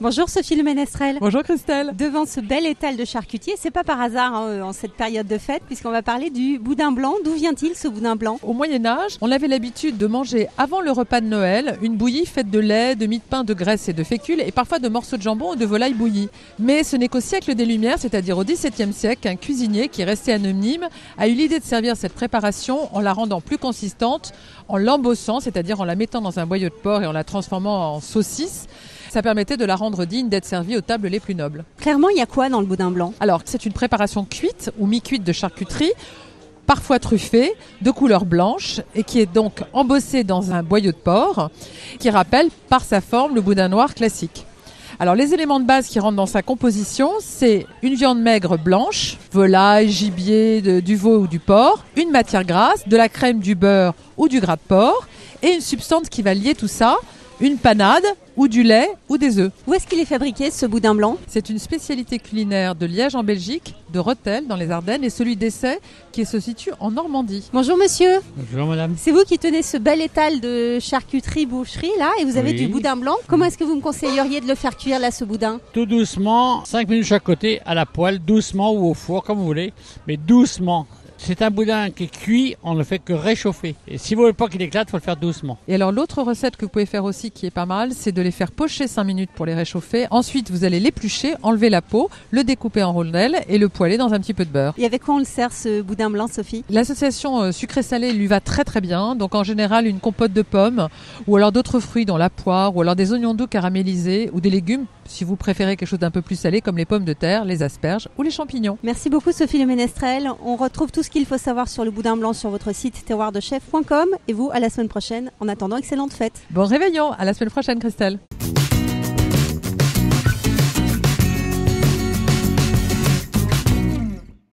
Bonjour Sophie Le Ménestrel. Bonjour Christelle. Devant ce bel étal de charcutier, c'est pas par hasard en cette période de fête, puisqu'on va parler du boudin blanc. D'où vient-il ce boudin blanc? Au Moyen-Âge, on avait l'habitude de manger avant le repas de Noël une bouillie faite de lait, de mie de pain, de graisse et de fécule, et parfois de morceaux de jambon ou de volaille bouillie. Mais ce n'est qu'au siècle des Lumières, c'est-à-dire au XVIIe siècle, qu'un cuisinier qui est resté anonyme a eu l'idée de servir cette préparation en la rendant plus consistante, en l'embossant, c'est-à-dire en la mettant dans un boyau de porc et en la transformant en saucisse. Ça permettait de la rendre digne d'être servie aux tables les plus nobles. Clairement, il y a quoi dans le boudin blanc? Alors, c'est une préparation cuite ou mi-cuite de charcuterie, parfois truffée, de couleur blanche et qui est donc embossée dans un boyau de porc qui rappelle par sa forme le boudin noir classique. Alors, les éléments de base qui rentrent dans sa composition, c'est une viande maigre blanche, volaille, gibier, du veau ou du porc, une matière grasse, de la crème, du beurre ou du gras de porc et une substance qui va lier tout ça, une panade ou du lait ou des œufs. Où est-ce qu'il est fabriqué ce boudin blanc? C'est une spécialité culinaire de Liège en Belgique, de Rethel dans les Ardennes et celui d'Essey qui se situe en Normandie. Bonjour monsieur. Bonjour madame. C'est vous qui tenez ce bel étal de charcuterie-boucherie là et vous avez du boudin blanc. Comment est-ce que vous me conseilleriez de le faire cuire là ce boudin? Tout doucement, 5 minutes chaque côté, à la poêle, doucement ou au four comme vous voulez, mais doucement. C'est un boudin qui est cuit, on ne fait que réchauffer. Et si vous voulez pas qu'il éclate, il faut le faire doucement. Et alors l'autre recette que vous pouvez faire aussi qui est pas mal, c'est de les faire pocher 5 minutes pour les réchauffer. Ensuite, vous allez l'éplucher, enlever la peau, le découper en rondelles et le poêler dans un petit peu de beurre. Et avec quoi on le sert ce boudin blanc, Sophie? L'association sucré-salé lui va très très bien. Donc en général, une compote de pommes ou alors d'autres fruits dont la poire ou alors des oignons doux caramélisés ou des légumes si vous préférez quelque chose d'un peu plus salé comme les pommes de terre, les asperges ou les champignons. Merci beaucoup Sophie Le Ménestrel. On retrouve tout ce qu'il faut savoir sur le boudin blanc sur votre site terroirdechef.com et vous à la semaine prochaine. En attendant, excellente fête. Bon réveillon, à la semaine prochaine Christelle.